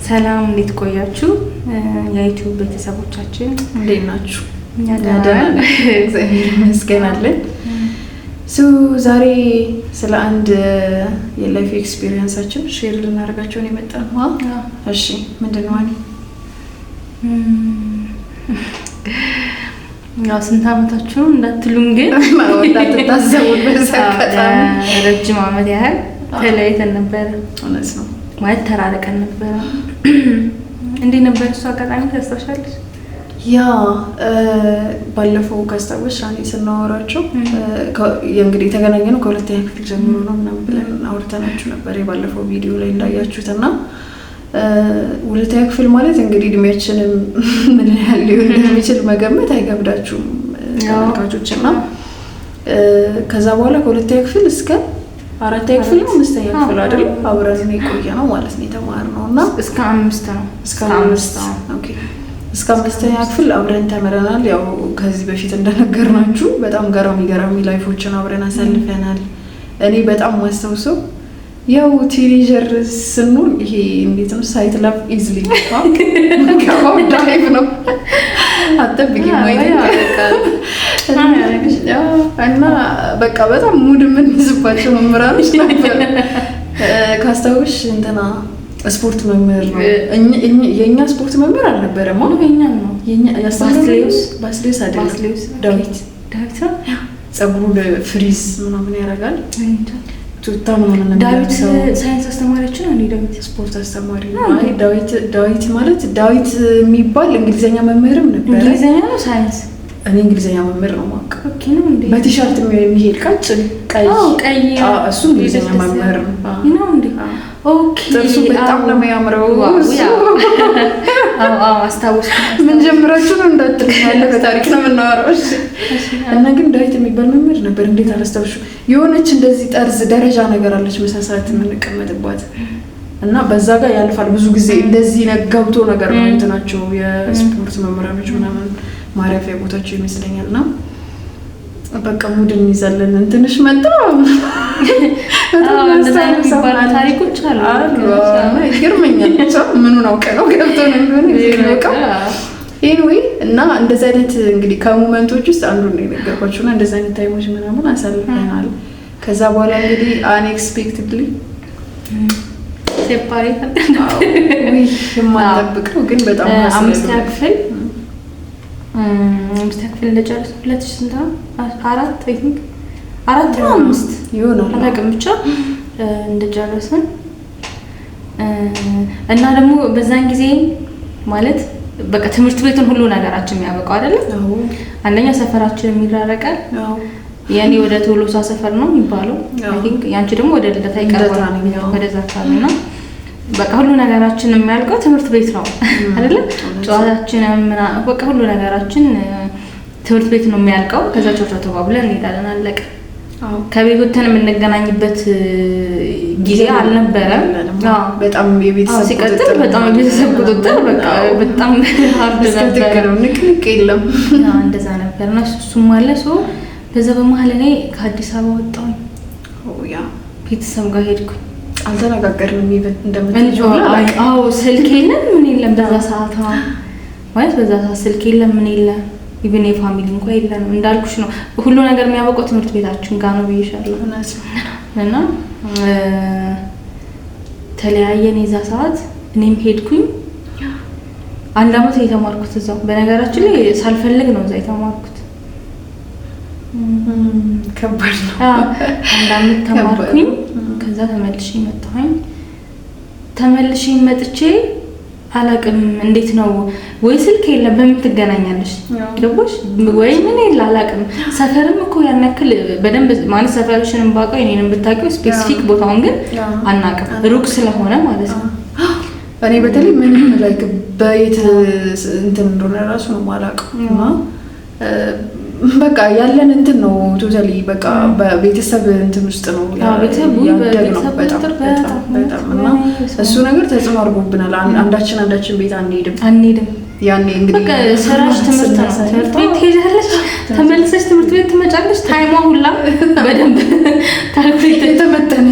ሰላም እንዴት ቆያችሁ? የዩቲዩብ ቤተሰቦቻችን እንዴት ናችሁ? እኛ ደህና ነን፣ እግዚአብሔር ይመስገን አለን። ዛሬ ስለ አንድ የላይፍ ኤክስፒሪየንሳችን ሼር ልናደርጋቸው ነው የመጣነው። እሺ ምንድነው አኒ? ያው ስንት አመታችሁ እንዳትሉን ግን እንዳትታዘቡን በሰቀጣም ረጅም አመት ያህል ተለያይተን ነበር። እውነት ነው ማለት ተራርቀን ነበር። እንዴት ነበር እሱ አጋጣሚ ታስታውሻለሽ? ያ ባለፈው ካስታወስሽ አኒ ስናወራቸው እንግዲህ የተገናኘነው ከሁለተኛ ክፍል ጀምሮ ነው ምናምን ብለን አውርተናችሁ ነበር የባለፈው ቪዲዮ ላይ እንዳያችሁትና ሁለተኛ ክፍል ማለት እንግዲህ እድሜያችንን ምን ያህል ሊሆን እንደሚችል መገመት አይገብዳችሁም ተመልካቾች። እና ከዛ በኋላ ከሁለተኛ ክፍል እስከ አራተኛ ክፍል ነው አምስተኛ ክፍል አይደል አብረን የቆየ ነው ማለት ነው የተማርነው። እና እስከ አምስት ነው ኦኬ እስከ አምስተኛ ክፍል አብረን ተመረናል። ያው ከዚህ በፊት እንደነገርናችሁ በጣም ገራሚ ላይፎችን አብረን አሳልፈናል። እኔ በጣም ማስተውሰው ያው ቲኔጀር ስንሆን ይሄ እንዴት ነው ሳይት ላቭ ኢዝሊ ከማው ዳይቭ ነው አጠብቂ ማለት እና በቃ በጣም ሙድ የምንይዝባቸው መምህራኖች ነበር። ካስታውሽ እንትና ስፖርት መምህር ነው የኛ ስፖርት መምህር አልነበረም ነው የኛ ባስሌስ አይደለም ዳዊት ጸጉሩ ፍሪዝ ምናምን ያደርጋል ቱታ ምናምን ዳዊት ሳይንስ አስተማሪያችን ነው። ዳዊት ስፖርት አስተማሪ ነው። አይ ዳዊት ማለት ዳዊት የሚባል እንግሊዘኛ መምህርም ነበር። እንግሊዘኛ ነው ሳይንስ? እኔ እንግሊዘኛ መምህር ነው ማውቅ። ኦኬ ነው እንዴ? በቲሸርት የሚሄድ ቀጭን ቀይ እሱ እንግሊዘኛ መምህር ነው እንዴ? ኦኬ ጥርሱ በጣም ነው የሚያምረው። አስታውስ ምን ጀምራችሁ ነው እንዳትል ያለፈ ታሪክ ነው የምናወራው። እና ግን ዳዊት የሚባል መምህር ነበር። እንዴት አላስታውሽ? የሆነች እንደዚህ ጠርዝ ደረጃ ነገር አለች መሳሳት የምንቀመጥባት እና በዛ ጋር ያልፋል ብዙ ጊዜ እንደዚህ ገብቶ ነገር ነው እንትናቸው የስፖርት መምህራኖች ምናምን ማረፊያ ቦታቸው ይመስለኛልና በቃ ሙድን ይዘልን እንትንሽ መጣ እንደዛ የሚባሉ ታሪኮች አሉ። ይገርመኛል። ምኑን አውቀ ነው ገብቶ ነው የሚሆነው ኤኒዌይ እና እንደዛ አይነት እንግዲህ ከሞመንቶች ውስጥ አንዱ ነው የነገርኳችሁና እንደዛ አይነት ታይሞች ምናምን አሳልፈናል። ከዛ በኋላ እንግዲህ አንኤክስፔክትድሊ ሴፓሬት የማንጠብቀው ግን በጣም አምስተኛ ክፍል እንደጨረስን 2000 ነው 4 አይ ቲንክ 4 ነው 5 ይሆናል አላውቅም ብቻ እንደጨረስን እና ደግሞ በዛን ጊዜ ማለት በቃ ትምህርት ቤቱን ሁሉ ነገራችን የሚያበቃው አይደል? አንደኛ ሰፈራችን የሚራረቃል። ያኔ ወደ ቶሎሳ ሰፈር ነው የሚባለው አይ ቲንክ ያንቺ ደግሞ ወደ ልደታ ይቀርባል ወደዛ አካባቢ ነው። በቃ ሁሉ ነገራችን የሚያልቀው ትምህርት ቤት ነው አይደል? ጨዋታችን በቃ ሁሉ ነገራችን ትምህርት ቤት ነው የሚያልቀው። ከዛ ጨዋታ ተባብለን እንሄዳለን አለቀ። ከቤት ወተን የምንገናኝበት ጊዜ አልነበረም። በጣም የቤተሰብ ሲቀጥል በጣም የቤተሰብ ቁጥጥር በቃ በጣም ሀርድ ነበር። ንቅንቅ የለም እንደዛ ነበር እና እሱም አለ ሰው በዛ በመሀል እኔ ከአዲስ አበባ ወጣሁኝ። ቤተሰብ ጋር ሄድኩኝ። አልተነጋገርንም እንደምትለው አዎ ስልክ የለም ምን የለም በዛ ሰዓት ማለት በዛ ሰዓት ስልክ የለም ምን የለም ኢቭን የፋሚሊ እንኳን የለንም። እንዳልኩሽ ነው ሁሉ ነገር የሚያበቃው ትምህርት ቤታችን ጋር ነው ብዬሻለሁ። እና ተለያየን የዛ ሰዓት እኔም ሄድኩኝ። አንድ አመት የተማርኩት እዛው በነገራችን ላይ ሳልፈልግ ነው እዛ የተማርኩት። ከባድ ነው። አንድ አመት ተማርኩኝ። ከዛ ተመልሼ መጥቼ አላቅም እንዴት ነው ወይ ስልክ የለም በምን ትገናኛለሽ? ገባሽ ወይ ምን ይላል አላቅም። ሰፈርም እኮ ያን ያክል በደንብ ማለት ሰፈርሽንም ባውቀው እኔንም ብታውቂው ስፔሲፊክ ቦታውን ግን አናውቅም ሩቅ ስለሆነ ማለት ነው። እኔ በተለይ ምንም ላይክ በየት እንትን እንደሆነ ራሱ ነው የማላውቀው። እና በቃ ያለን እንትን ነው ቶታሊ በቃ በቤተሰብ እንትን ውስጥ ነው ያደግነው በጣም እና እሱ ነገር ተጽዕኖ አድርጎብናል። አንዳችን ቤት አንሄድም ያኔ እንግዲህ ስራሽ ትምህርት ነው። ትምህርት ቤት ትሄጃለሽ፣ ተመልሰሽ ትምህርት ቤት ትመጫለሽ። ታይሟ ሁላ በደንብ ካልኩሌት የተመጠነ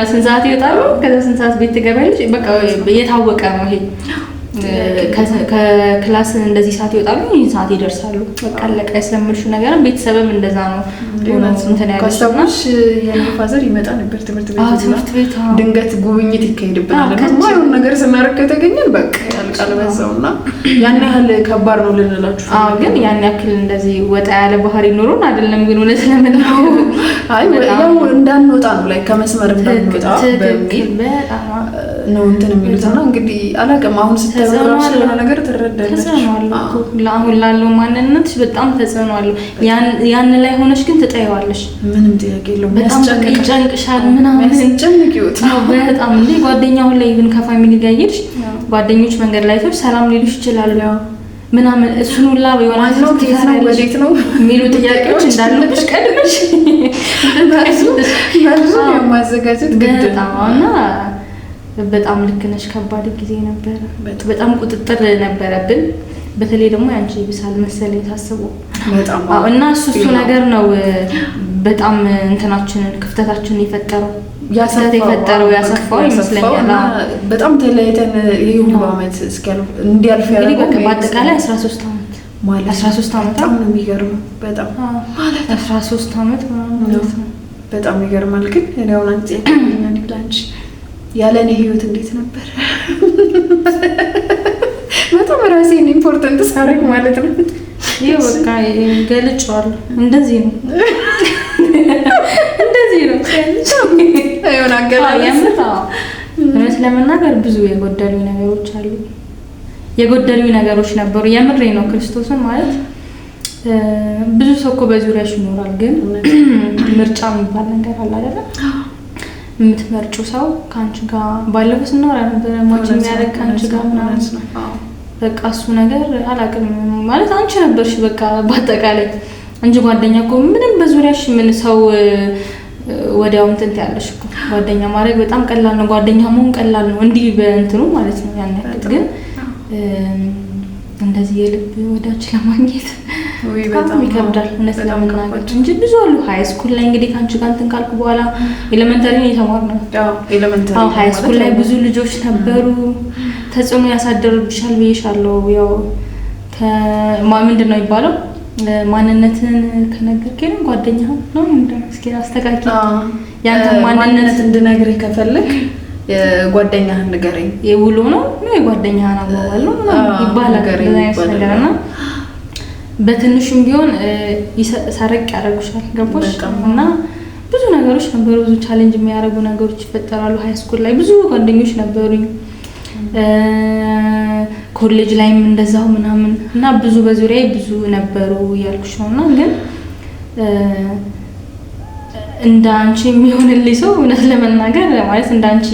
ስንት ሰዓት ይወጣሉ፣ ከዛ ስንት ሰዓት ቤት ትገባለሽ። በቃ የታወቀ ነው ይሄ። ከክላስ እንደዚህ ሰዓት ይወጣሉ፣ ይህን ሰዓት ይደርሳሉ። በቃ አለቀ። ያስለምልሽው ነገርም ቤተሰብም እንደዛ ነው። ካስታወስሽ የኔ ፋዘር ይመጣ ነበር ትምህርት ቤት ድንገት ጉብኝት ይካሄድብናል እና የሆነ ነገር ስናደርግ ከተገኘን በቃ ያልቃል በዛው እና ያን ያህል ከባድ ነው ልንላችሁ። ግን ያን ያክል እንደዚህ ወጣ ያለ ባህሪ ኖሮን አይደለም። ግን እውነት ለመናገር ያው እንዳንወጣ ነው ላይ ከመስመር እንዳንወጣ በሚል ነው እንትን የሚሉትና እንግዲህ አላውቅም። አሁን ስተወራሽ የሆነ ነገር ትረዳለች። አሁን ላለው ማንነትሽ በጣም ተጽዕኖ አለው። ያን ላይ ሆነሽ ግን ትጠይዋለሽ። ምንም ጥያቄ የለውም። በጣም ይጨንቅሻል ምናምን ጨንቂውት በጣም እንዴ ጓደኛው ላይ ይብን ከፋሚሊ ጋር ይሄድሽ ጓደኞች መንገድ ላይ ተውሽ ሰላም ሊሉሽ ይችላሉ ምናምን እሱን ሁላ የሆነ ወዴት ነው የሚሉ ጥያቄዎች እንዳሉብሽ ቀድመሽ ማዘጋጀት ግድ ነውና በጣም ልክ ነሽ። ከባድ ጊዜ ነበረ። በጣም ቁጥጥር ነበረብን። በተለይ ደግሞ ያንቺ ይብሳል መሰለኝ ታስበው እና እሱ ነገር ነው በጣም እንትናችንን ክፍተታችንን የፈጠረው ያሰፋው ይመስለኛል። በጣም ተለያይተን ይሄ ሁሉ ዓመት እስኪያልፍ እንዲያልፍ ያደረገው እንግዲህ በአጠቃላይ 13 ዓመት ማለት 13 ዓመት በጣም ነው የሚገርመው። በጣም ማለት 13 ዓመት ማለት ነው። በጣም ይገርማል። ግን እኔ አሁን አንቺ ያለኝ ላንቺ ያለኔ ህይወት እንዴት ነበር? በጣም ራሴን ኢምፖርታንት ሳረግ ማለት ነው። ይሄ በቃ ገልጫለሁ። እንደዚህ ነው አይሆን አገላለጽ እውነት ለመናገር ብዙ የጎደሉ ነገሮች ነበሩ። የምሬ ነው ክርስቶስን ማለት ብዙ ሰው እኮ በዙሪያሽ ይኖራል። ግን ምርጫ የሚባል ነገር አለ አይደል? የምትመርጩ ሰው ካንቺ ጋር ባለፈው ስናወራ ነበር ማች የሚያደርግ ካንቺ ጋር ምናምን በቃ እሱ ነገር አላውቅም ማለት አንቺ ነበርሽ በቃ በአጠቃላይ እንጂ ጓደኛ እኮ ምንም በዙሪያሽ ምን ሰው ወዲያው እንትን ያለሽ እኮ ጓደኛ ማድረግ በጣም ቀላል ነው። ጓደኛ መሆን ቀላል ነው እንዲህ በእንትኑ ማለት ነው። ያን ያክል ግን እንደዚህ የልብ ወዳጅ ለማግኘት በጣም ይከብዳል እውነት ለመናገር እንጂ ብዙ አሉ። ሃይ ስኩል ላይ እንግዲህ ካንቺ ጋር እንትን ካልኩ በኋላ ኤሌመንተሪ ነው የተማርነው። ሃይ ስኩል ላይ ብዙ ልጆች ነበሩ ተጽዕኖ ያሳደሩብሻል ብዬሻለሁ። ያው ምንድን ነው የሚባለው ማንነትን ከነገርከኝ ጓደኛ ነው እንደው እስኪ አስተካኪ ያንተ ማንነት እንድነግርህ ከፈለክ የጓደኛህን ንገረኝ። የውሎ ነው የጓደኛህን አባባል ነው ይባላል ነገርና በትንሹም ቢሆን ሰረቅ ያደርጉሻል። ገቦሽ እና ብዙ ነገሮች ነበሩ። ብዙ ቻሌንጅ የሚያደርጉ ነገሮች ይፈጠራሉ። ሃይ ስኩል ላይ ብዙ ጓደኞች ነበሩኝ። ኮሌጅ ላይም እንደዛው ምናምን እና ብዙ በዙሪያዬ ብዙ ነበሩ ያልኩሽ ነውና ግን እንዳንቺ የሚሆንልኝ ሰው እውነት ለመናገር ማለት እንዳንቺ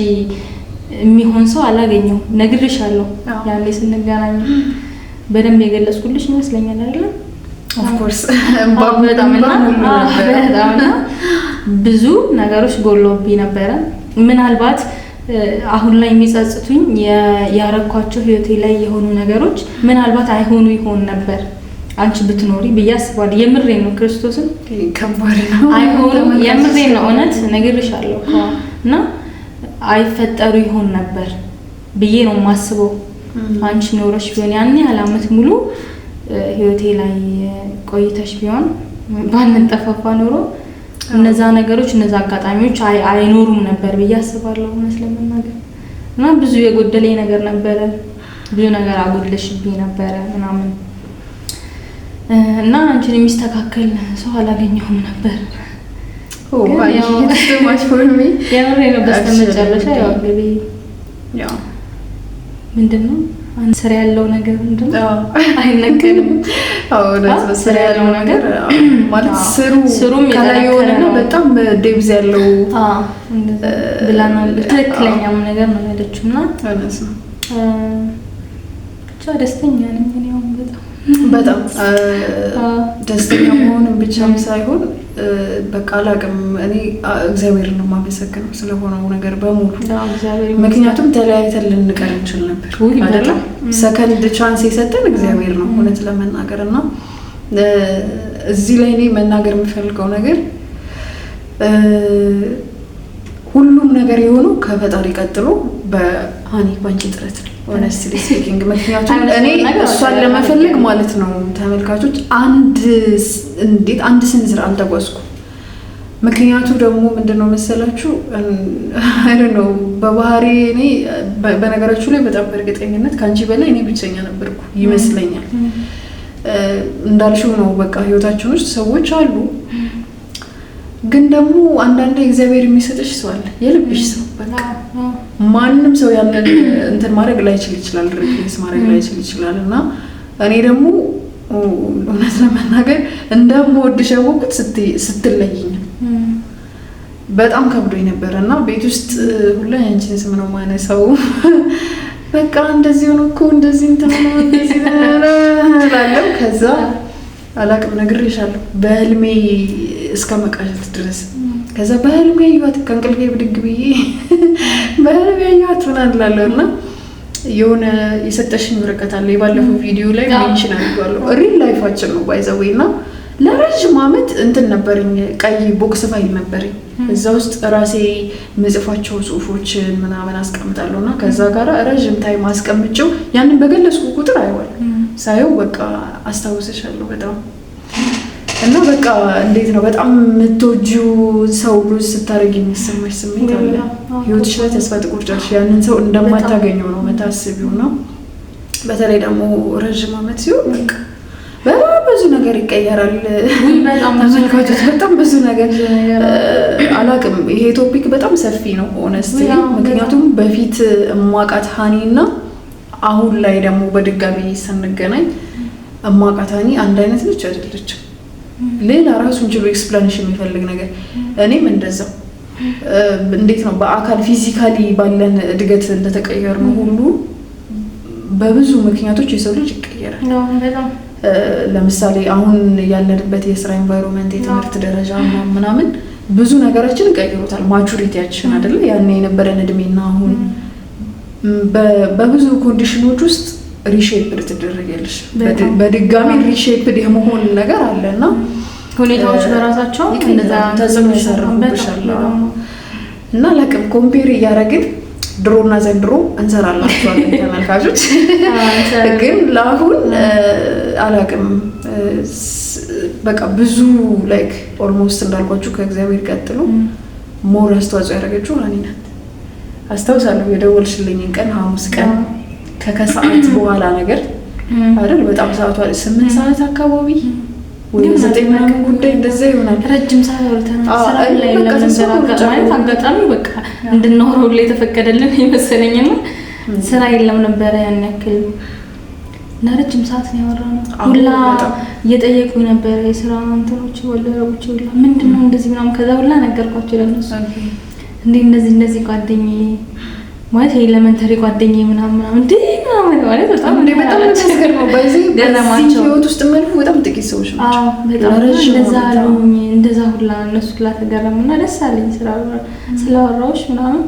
የሚሆን ሰው አላገኘው። ነግሬሻለሁ ያኔ ስንገናኝ በደንብ የገለጽኩልሽ ይመስለኛል አይደል? ኦፍ ኮርስ በጣም ብዙ ነገሮች ጎሎብኝ ነበረ። ምናልባት አሁን ላይ የሚጸጽቱኝ ያረኳቸው ህይወቴ ላይ የሆኑ ነገሮች ምናልባት አይሆኑ ይሆን ነበር አንቺ ብትኖሪ ብዬ አስባለሁ። የምሬን ነው ክርስቶስን ከባድ ነው አይሆንም። የምሬን ነው እውነት ነግሬሻለሁ እና አይፈጠሩ ይሆን ነበር ብዬ ነው የማስበው። አንቺ ኖረሽ ቢሆን ያኔ ዓመት ሙሉ ህይወቴ ላይ ቆይተሽ ቢሆን ባንጠፋፋ ኖሮ እነዛ ነገሮች እነዛ አጋጣሚዎች አይኖሩም ነበር ብዬ አስባለሁ እውነት ለመናገር እና ብዙ የጎደለኝ ነገር ነበረ። ብዙ ነገር አጎድለሽብኝ ነበረ ምናምን እና አንቺን የሚስተካከል ሰው አላገኘሁም ነበር። የምሬ ነው። በስተመጨረሻ ያው እንግዲህ ምንድነው አንሰር ያለው ነገር ምንድነው አይነገርም። ስራ ያለው ነገር ማለት ስሩም ከላየውና በጣም ዴብዝ ያለው ብላናል። ትክክለኛም ነገር ነው ያለችውና እነሱ ብቻ ደስተኛ ነኝ እኔ በጣም በጣም ደስተኛ መሆንም ብቻም ሳይሆን በቃ አላቅም እኔ እግዚአብሔርን ነው የማመሰግነው ስለሆነው ነገር በሙሉ። ምክንያቱም ተለያይተን ልንቀር እንችል ነበር አይደለም። ሰከንድ ቻንስ የሰጠን እግዚአብሔር ነው እውነት ለመናገር እና እዚህ ላይ እኔ መናገር የምፈልገው ነገር ሁሉም ነገር የሆነው ከፈጣሪ ቀጥሎ በሃኒ ባንቺ ጥረት ነው ሆነስትሊ ስፒኪንግ። ምክንያቱም እኔ እሷን ለመፈለግ ማለት ነው ተመልካቾች አንድ ስንዝር አልተጓዝኩም። ምክንያቱ ደግሞ ምንድነው መሰላችሁ ነው በባህሪ እኔ በነገራችሁ ላይ በጣም በእርግጠኝነት ከአንቺ በላይ እኔ ብቸኛ ነበርኩ ይመስለኛል። እንዳልሽው ነው በቃ ህይወታችን ውስጥ ሰዎች አሉ፣ ግን ደግሞ አንዳንዴ እግዚአብሔር የሚሰጥሽ ሰው አለ የልብሽ ሰው። በቃ ማንም ሰው ያንን እንትን ማድረግ ላይችል ይችላል፣ ሪፕሌስ ማድረግ ላይችል ይችላል። እና እኔ ደግሞ እውነት ለመናገር እንደምወድሽ ያወቅሁት ስትለይኝ በጣም ከብዶኝ ነበር። እና ቤት ውስጥ ሁላ ያንቺን ስም ነው ማነሳው። በቃ እንደዚህ ሆኖ እኮ እንደዚህ እንትን ነው እንደዚህ እላለሁ። ከዛ አላቅም ነግሬሻለሁ በህልሜ እስከ መቃዠት ድረስ። ከዛ በህልሜ ያዩት ከእንቅልፌ ብድግ ብዬ በህልሜ ያዩት ምናምን እላለሁ። እና የሆነ የሰጠሽኝ ወረቀት አለ የባለፈው ቪዲዮ ላይ ሜንሽን አድርጓለሁ። ሪል ላይፋችን ነው ባይ ዘ ዌይ። እና ለረጅም ዓመት እንትን ነበረኝ ቀይ ቦክስ ፋይል ነበረኝ። እዛ ውስጥ ራሴ መጽፋቸው ጽሁፎችን ምናምን አስቀምጣለሁ። እና ከዛ ጋር ረጅም ታይም አስቀምጬው ያንን በገለጽኩ ቁጥር አይዋል ሳየው በቃ አስታውስሻለሁ በጣም። እና በቃ እንዴት ነው በጣም የምትወጂው ሰው ሉዝ ስታደርጊ የሚሰማሽ ስሜት አለ። ህይወትሽ ላይ ተስፋ ትቆርጫለሽ። ያንን ሰው እንደማታገኘው ነው የምታስቢው። ነው በተለይ ደግሞ ረጅም ዓመት ሲሆን በቃ በጣም ብዙ ነገር ይቀየራል። ተመልካቾች በጣም ብዙ ነገር አላቅም። ይሄ ቶፒክ በጣም ሰፊ ነው ሆነስትሊ። ምክንያቱም በፊት እማቃት ሃኒ እና አሁን ላይ ደግሞ በድጋሚ ስንገናኝ እማቃት ሃኒ አንድ አይነት ነች አይደለችም። ሌላ ራሱን ችሎ ኤክስፕላኔሽን የሚፈልግ ነገር። እኔም እንደዛው እንዴት ነው በአካል ፊዚካሊ ባለን እድገት እንደተቀየር ነው ሁሉ በብዙ ምክንያቶች የሰው ልጅ ይቀየራል። ለምሳሌ አሁን ያለንበት የስራ ኤንቫይሮንመንት፣ የትምህርት ደረጃ ምናምን ብዙ ነገራችን ቀይሮታል። ማቹሪቲያችን አይደለ ያኔ የነበረን እድሜና አሁን በብዙ ኮንዲሽኖች ውስጥ ሪሼፕድ ትደረጋለሽ። በድጋሚ ሪሼፕድ የመሆን ነገር አለና ሁኔታዎች በራሳቸው እንደዛ ተጽዕኖ ይሰርቡብሻል። እና ለቅም ኮምፔር እያደረግን ድሮና ዘንድሮ እንሰራላችኋለን ተመልካቾች። ግን ለአሁን አላቅም በቃ ብዙ ላይክ ኦልሞስት እንዳልኳችሁ ከእግዚአብሔር ቀጥሎ ሞር አስተዋጽኦ ያደረገችው ሃኒ ናት። አስታውሳለሁ የደወልሽልኝን ቀን ሐሙስ ቀን ከከሰዓት በኋላ ነገር አይደል በጣም ሰዓቱ 8 ሰዓት አካባቢ ወይ 9 ምናምን ጉዳይ እንደዛ ይሆናል። ረጅም ሰዓት ወልተናል። ስራ ላይ ለምን አጋጣሚ በቃ እንድንኖረው ላይ ተፈቀደልን ይመስለኝና ስራ የለም ነበር ያን ያክል እና ረጅም ሰዓት ነው ያወራነው። ሁላ እየጠየቁኝ ነበር የስራ እንትኖች ወለሮች ሁላ ምንድነው እንደዚህ ምናምን። ከዛ ሁላ ነገርኳቸው ለነሱ እንደዚህ ጓደኛዬ ማለት ኤሌመንተሪ ጓደኛዬ ምናምን ምናምን ማለት በጣም ተስከር ነው በዚህ ህይወት ውስጥ መልኩ በጣም ጥቂት ሰዎች ናቸው። በጣም እንደዛ አሉኝ። እንደዛ ሁላ እነሱ ሁላ ተገረሙና ደስ አለኝ ስላወራሁሽ ምናምን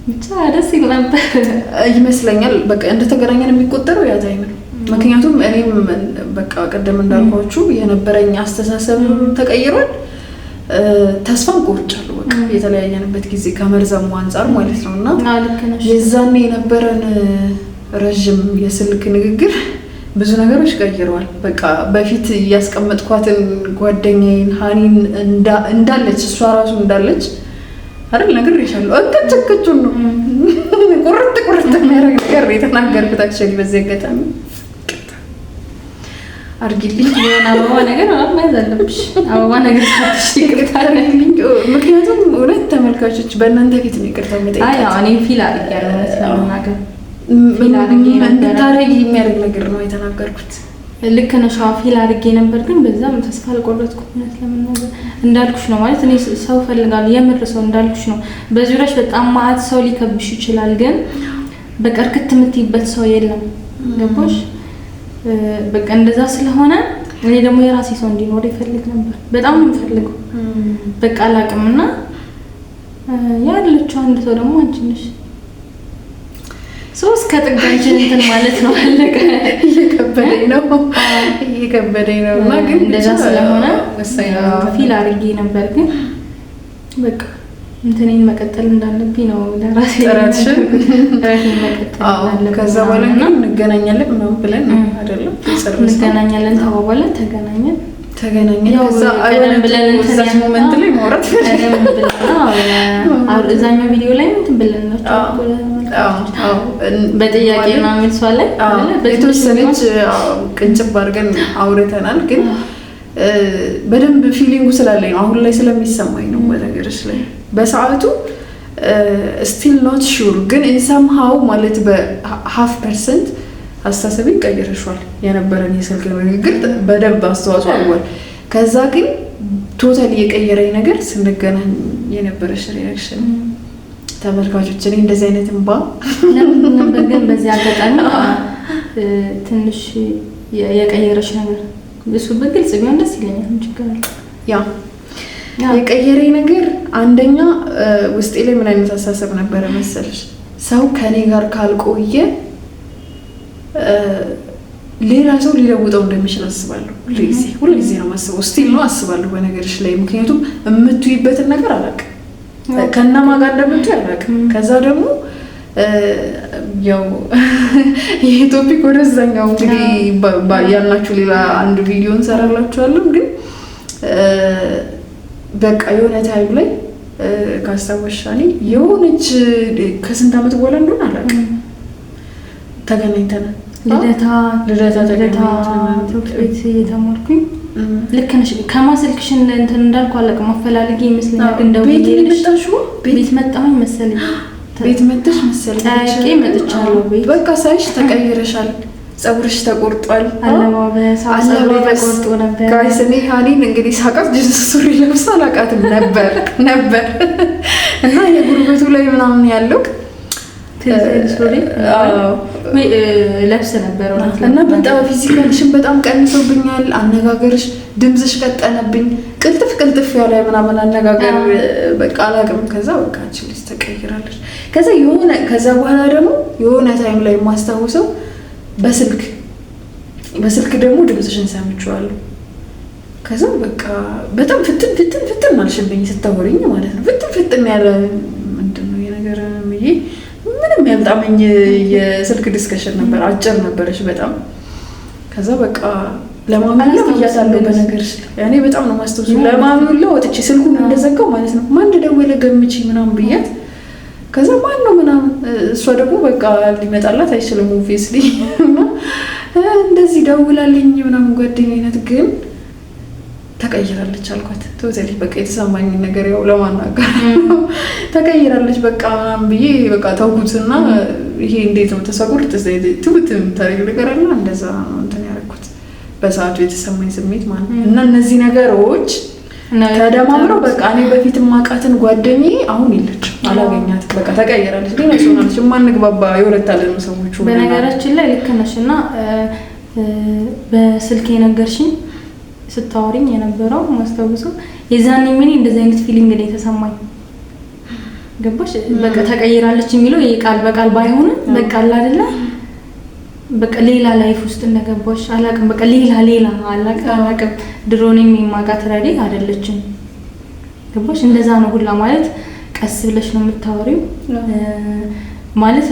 ብቻ ደስ ይል ነበር ይመስለኛል። በቃ እንደተገናኘን የሚቆጠረው ያ ታይም ነው። ምክንያቱም እኔም በቃ ቀደም እንዳልኳችሁ የነበረኝ አስተሳሰብ ተቀይሯል። ተስፋም ቆርጫለሁ በቃ የተለያየንበት ጊዜ ከመርዘሙ አንፃር ማለት ነው። እና የዛኔ የነበረን ረጅም የስልክ ንግግር ብዙ ነገሮች ቀይረዋል። በቃ በፊት ያስቀመጥኳትን ጓደኛዬን ሃኒን እንዳለች እሷ ራሱ እንዳለች አይደል ነግሬሻለሁ። እንቅጭቅጩን ነው ቁርጥ የሚያደርግ ነገር የተናገርኩት። አክቹዋሊ በዚህ አጋጣሚ አርጊልኝ የሆነ አበባ ነገር ማለት አለብሽ። አበባ ነገር ታጥሽ ይቅርታ አርጊልኝ። ምክንያቱም እውነት ተመልካቾች በእናንተ ፊት ነው ይቅርታ የምጠይቀው። አይ እኔ ፊል አድርጌያለሁ ስለማናገር እንድታረጊ የሚያደርግ ነገር ነው የተናገርኩት። ልክ ነሽ ፊል አድርጌ ነበር፣ ግን በዛም ተስፋ አልቆረጥኩም። እውነት ለመናገር እንዳልኩሽ ነው ማለት እኔ ሰው ፈልጋለሁ የምር ሰው እንዳልኩሽ ነው። በዙሪያሽ በጣም ማአት ሰው ሊከብሽ ይችላል፣ ግን በቀርክት የምትይበት ሰው የለም። ገባሽ? በቃ እንደዛ ስለሆነ እኔ ደግሞ የራሴ ሰው እንዲኖር ይፈልግ ነበር። በጣም ነው የምፈልገው። በቃ አላቅምና ያለችው አንድ ሰው ደግሞ አንቺ ነሽ። ሶስት ከጥጋችን እንትን ማለት ነው አለቀ። እየከበደኝ ነው እና ግን እንደዛ ስለሆነ ፊል አድርጌ ነበር። ግን በቃ እንትኔን መቀጠል እንዳለብኝ ነው ለራሴ ጥረትሽን መቀጠል እንዳለብኝ። ከዛ በኋላ ግን እንገናኛለን ምናምን ብለን ነው አይደለም? እንገናኛለን ተባባለን፣ ተገናኘን። ከዛ አይደለም ብለን እዛች ሞመንት ላይ ማውራት እዛኛው ቪዲዮ ላይ እንትን ብለን ነው በጥያቄ እና መልሷ ላይ የተወሰነች ቅንጭብ አድርገን አውርተናል። ግን በደንብ ፊሊንጉ ስላለኝ ነው አሁን ላይ ስለሚሰማኝ ነው። በነገርሽ ላይ በሰዓቱ ስቲል ኖት ሹር ግን ኢንሰምሃው ማለት በ1/2% አስተሳሰቤን ቀይረሻል። የነበረን የስልክ ንግግር በደንብ አስተዋጽኦ አድርጓል። ከዛ ግን ቶታሊ የቀየረኝ ነገር ስንገናኝ የነበረሽ ሪያክሽን ተመልካቾች፣ እኔ እንደዚህ አይነት እንባ ነበር። ግን በዚህ አጋጣሚ ትንሽ የቀየረሽ ነገር እሱ በግልጽ ቢሆን ደስ ይለኛል። ችግር አለ። የቀየረኝ ነገር አንደኛ ውስጤ ላይ ምን አይነት አስተሳሰብ ነበረ መሰለሽ? ሰው ከኔ ጋር ካልቆየ ሌላ ሰው ሊለውጠው እንደሚችል አስባለሁ። ሁልጊዜ ነው የማስበው። ስቲል ነው አስባለሁ በነገርሽ ላይ። ምክንያቱም የምትይበትን ነገር አላውቅም፣ ከነማ ጋር እንደምትይ አላውቅም። ከዛ ደግሞ ያው ይሄ ቶፒክ ወደዛኛው እንግዲህ ያልናችሁ ሌላ አንድ ቪዲዮ እንሰራላችኋለሁ። ግን በቃ የሆነ ታይም ላይ ካስታወሻኒ የሆነች ከስንት ዓመት በኋላ እንደሆነ አላውቅም ተገናኝተናል። ልደታ ትምህርት ቤት እየተማርኩኝ ልክ ነሽ። ከማስልክሽን እንትን እንዳልኩ አላውቅም፣ አፈላልጌ ይመስለኛል። ግን ቤት መጣሁኝ መሰለኝ። ቤት መጥተሽ መሰለኝ ታውቂ መጥቻለሁ። ቤት በቃ ሳይሽ ተቀይረሻል። ፀጉርሽ ተቆርጧል። አለባበስ ተቆርጦ ነበር። ጋይስ እኔ ሀኒን እንግዲህ ሳቃት ጅንስ ሱሪ ለብሳ አላውቃትም ነበር እና የጉርበቱ ላይ ምናምን ያለው ለብስ ነበር እና በጣም ፊዚካልሽን በጣም ቀንሶብኛል። አነጋገርሽ፣ ድምፅሽ ቀጠነብኝ። ቅልጥፍ ያለ ምናምን አነጋገር በቃ አላውቅም። ከዛ በቃ አንቺ ልጅ ተቀይራለች። ከዛ በኋላ ደግሞ የሆነ ታይም ላይ የማስታውሰው በስልክ ደግሞ ድምፅሽን ሰምቼዋለሁ። ከዛ በቃ በጣም ፍትን አልሽብኝ ስታወሪኝ ማለት ነው። ፍትን ያለ ምንድን ነው የነገር ብዬ ምንም ያልጣመኝ የስልክ ዲስከሽን ነበር። አጭር ነበረች በጣም። ከዛ በቃ ለማምላ ብያታለሁ በነገርሽ እኔ በጣም ነው ማስተውሱ። ለማምላ ወጥቼ ስልኩን እንደዘጋው ማለት ነው ማን ደወለ ገምቺ ምናምን ብያት። ከዛ ማን ነው ምናምን እሷ ደግሞ በቃ ሊመጣላት አይችልም ኦብቪየስሊ እንደዚህ ደውላልኝ ምናምን ጓደኛዬነት ግን ተቀይራለች አልኳት። ቶታሊ በቃ የተሰማኝ ነገር ያው ለማናገር ተቀይራለች በቃ ምናምን ብዬ በቃ ተውኩትና ይሄ እንዴት ነው ተሰቁር ትውትም ታሪክ ነገር አለ እንደዛ ነው እንትን ያደረኩት በሰዓቱ የተሰማኝ ስሜት ማለት ነው። እና እነዚህ ነገሮች ተደማምረው በቃ እኔ በፊት ማቃትን ጓደኛዬ አሁን የለች አላገኛት በቃ ተቀይራለች። ሌላ ሰው ናለች ማንግባባ ይወረታለን ሰዎች። በነገራችን ላይ ልክ ነሽና በስልክ የነገርሽኝ ስታወሪኝ የነበረው ማስታወሰው የዛኔ ምን እንደዚህ አይነት ፊሊንግ ነው የተሰማኝ። ገባሽ? በቃ ተቀይራለች የሚለው ይሄ ቃል በቃል ባይሆንም በቃ አይደለ በቃ ሌላ ላይፍ ውስጥ እንደገባሽ አላውቅም። በቃ ሌላ አላውቅም። ድሮኔም የማውቃት ረዲ አይደለችም። ገባሽ? እንደዛ ነው ሁላ ማለት ቀስ ብለሽ ነው የምታወሪው ማለት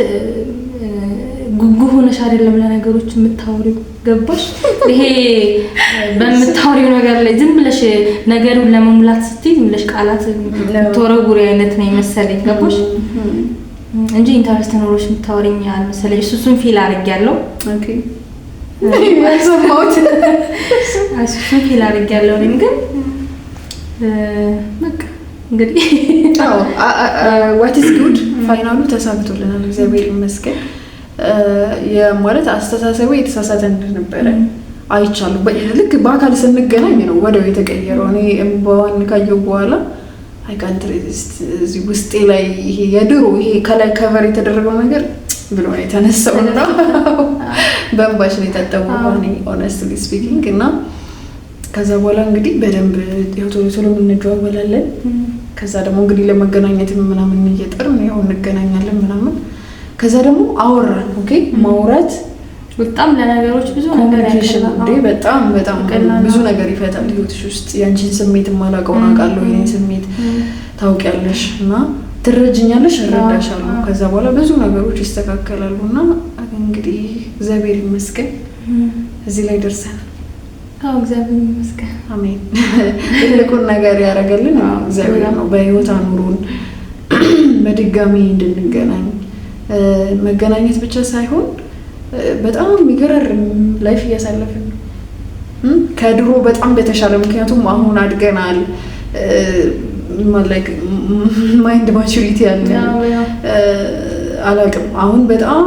ጉጉ ሆነሽ አይደለም ለነገሮች የምታወሪው። ገባሽ? ይሄ በምታወሪው ነገር ላይ ዝም ብለሽ ነገሩን ለመሙላት ስትይ ዝም ብለሽ ቃላት ተወረጉሪ አይነት ነው የመሰለኝ። ገባሽ? እንጂ ኢንተረስት ኖሮሽ የምታወሪኝ አልመሰለኝ። እሱን ፊል አድርጌያለሁ። ኦኬ ወሰማውት እሱን ፊል አድርጌያለሁ። እኔም ግን በቃ እንግዲህ ዋት ኢዝ ጉድ ፋይናሉ ተሳክቶልናል፣ እግዚአብሔር ይመስገን። የማለት አስተሳሰቡ የተሳሳተ እንደነበረ አይቻለሁ። ልክ በአካል ስንገናኝ ነው ወዲያው የተቀየረው። እኔ እምባዋን ካየሁ በኋላ አይ ካንት ሬዚስት እዚህ ውስጤ ላይ ይሄ የድሮ ይሄ ከላይ ከቨር የተደረገው ነገር ብሎ ነው የተነሳው እና በእንባሽ ነው የታጠበው ሆነስትሊ ስፒኪንግ። እና ከዛ በኋላ እንግዲህ በደንብ ቶሎ ቶሎ እንደዋወላለን። ከዛ ደግሞ እንግዲህ ለመገናኘት ምናምን እየጠርን ያው እንገናኛለን ምናምን። ከዛ ደግሞ አወራን። ኦኬ ማውራት በጣም ለነገሮች ብዙ ነገር ያቀላል። በጣም ብዙ ነገር ይፈታል ህይወትሽ ውስጥ። ያንቺን ስሜት ማላውቀውን አውቃለሁ፣ የኔን ስሜት ታውቂያለሽ እና ትረጅኛለሽ፣ እረዳሻለሁ። ከዛ በኋላ ብዙ ነገሮች ይስተካከላሉ እና እንግዲህ እግዚአብሔር ይመስገን እዚህ ላይ ደርሰናል። እግዚአብሔር ይመስገን። አሜን። ትልቁን ነገር ያደረገልን እግዚአብሔር ነው። በህይወት አኑሮን በድጋሚ እንድንገናኝ መገናኘት ብቻ ሳይሆን በጣም የሚገርም ላይፍ እያሳለፍን ነው ከድሮ በጣም በተሻለ። ምክንያቱም አሁን አድገናል። ማለት ማይንድ ማቹሪቲ ያለ አላውቅም። አሁን በጣም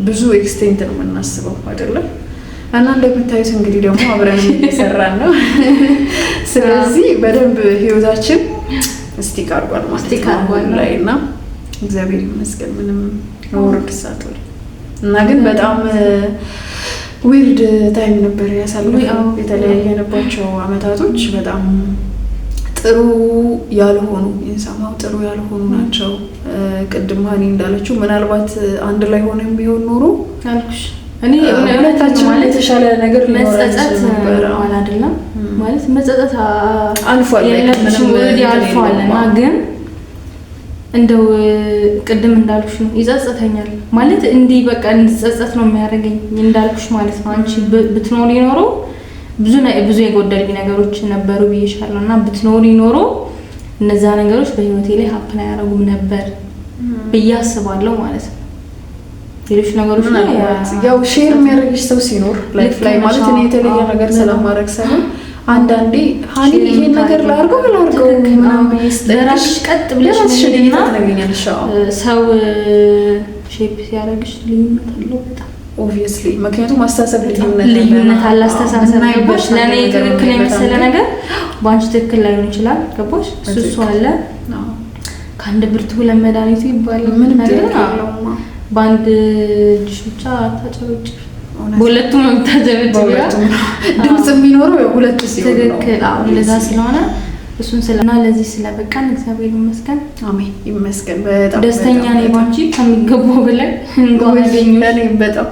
ብዙ ኤክስቴንት ነው የምናስበው አይደለም። እና እንደምታዩት እንግዲህ ደግሞ አብረን እየሰራን ነው። ስለዚህ በደንብ ህይወታችን ስቲክ አድርጓል ማለት ነው ላይ እና እግዚአብሔር ይመስገን ምንም ወርድ ሳትወል እና ግን በጣም ዊርድ ታይም ነበር ያሳለፈው። የተለያየንባቸው አመታቶች በጣም ጥሩ ያልሆኑ የሰማው ጥሩ ያልሆኑ ናቸው። ቅድም ሀኒ እንዳለችው ምናልባት አንድ ላይ ሆነን ቢሆን ኖሮ አልኩሽ እኔ ሁለታችን ማለት የተሻለ ነገር መጸጸት ማለት አይደለም ማለት መጸጸት አልፏል ምንም አልፏልና ግን እንደው ቅድም እንዳልኩሽ ነው ይጸጸተኛል ማለት እንዲህ በቃ እንድጸጸት ነው የሚያደርገኝ እንዳልኩሽ ማለት ነው። አንቺ ብትኖሪ ኖሮ ብዙ የጎደሉኝ ነገሮች ነበሩ ብዬሻለሁና ብትኖሪ ኖሮ እነዛ ነገሮች በህይወቴ ላይ ሀፕን አያደርጉም ነበር ብዬ አስባለሁ ማለት ነው። ሌሎች ነገሮች ላይ ያው ሼር የሚያደርግሽ ሰው ሲኖር ላይፍ ላይ ማለት ነው የተለየ ነገር ስለማድረግ ሳይሆን አንዳንዴ ሀኒ ይሄን ነገር ላድርገው ምናምን በራስሽ ቀጥ ብለሽ እና ታገኛለሽ። ሰው ሼፕ ሲያደርግሽ ልዩነት አለው በጣም ኦብቪየስሊ። ምክንያቱም አስተሳሰብ ልዩነት አለ። አስተሳሰብ ገባሽ? ለእኔ ትክክል የመሰለ ነገር በአንቺ ትክክል ላይሆን ይችላል። ገባሽ? እሱ አለ። ከአንድ ብርቱ ሁለት መድኃኒቱ ይባላል። ምንም ነገር የለውም። በአንድ እጅሽ ብቻ ታጨበጭ በሁለቱም ነው የምታጨበጭ። ድምጽ የሚኖረው የሁለቱ ሲሆን ነው። ትክክል። አሁን ለዛ ስለሆነ እሱን ስለና ለዚህ ስለበቃን እግዚአብሔር ይመስገን። አሜን ይመስገን። በጣም ደስተኛ ነኝ ባንቺ ከሚገባው በላይ እንኳን አገኘሁ። እኔም በጣም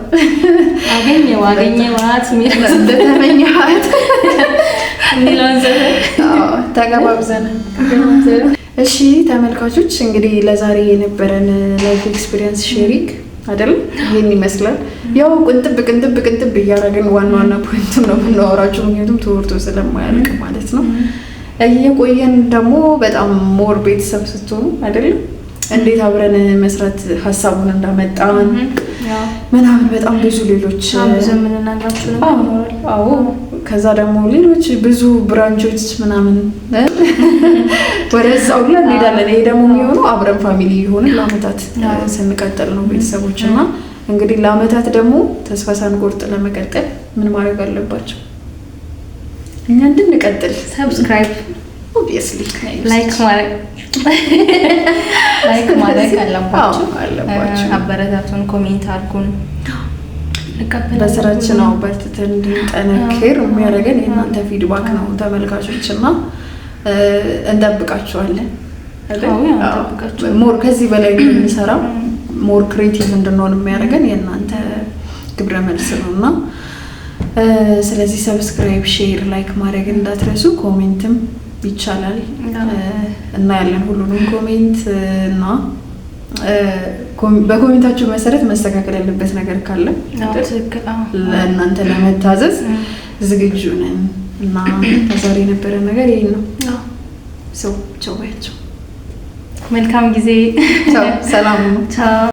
አገኘኋት እንደተመኘኋት እንዲላን ተገባብዘን። እሺ ተመልካቾች እንግዲህ ለዛሬ የነበረን ላይፍ ኤክስፒሪየንስ ሼሪንግ አይደል ይሄን ይመስላል። ያው ቅንጥብ እያደረግን ዋና ፖይንቱን ነው የምናወራቸው፣ ምክንያቱም ተወርቶ ስለማያልቅ ማለት ነው። እየቆየን ደግሞ በጣም ሞር ቤተሰብ ስትሆኑ አይደለም እንዴት አብረን መስራት ሀሳቡን እንዳመጣን ምናምን በጣም ብዙ ሌሎች ዘመንናላችሁ ነው። አዎ ከዛ ደግሞ ሌሎች ብዙ ብራንቾች ምናምን ወደዛው ላይ እንሄዳለን። ይሄ ደግሞ የሚሆነው አብረን ፋሚሊ የሆነ ለአመታት ስንቀጥል ነው ቤተሰቦች እና እንግዲህ ለአመታት ደግሞ ተስፋ ሳንቆርጥ ለመቀጠል ምን ማድረግ አለባቸው? እኛ እንድንቀጥል ሰብስክራይብ ኦብቪየስሊ ላይክ ማድረግ አለባችሁ። አበረታቱን፣ ኮሜንት አድርጉን። በስራችን ነው በርትተን እንድንጠነክር የሚያደርገን የእናንተ ፊድባክ ነው ተመልካቾች እና እንጠብቃችኋለን። ሞር ከዚህ በላይ እንድንሰራ ሞር ክሬቲቭ እንድንሆን የሚያደርገን የእናንተ ግብረ መልስ ነው እና ስለዚህ ሰብስክራይብ፣ ሼር፣ ላይክ ማድረግ እንዳትረሱ። ኮሜንትም ይቻላል እና ያለን ሁሉንም ኮሜንት እና በኮሜንታችሁ መሰረት መስተካከል ያለበት ነገር ካለ ለእናንተ ለመታዘዝ ዝግጁ ነን እና ከዛሬ የነበረ ነገር ይሄ ነው። ሰው ቻው ባያቸው። መልካም ጊዜ። ቻው። ሰላም ነው። ቻው።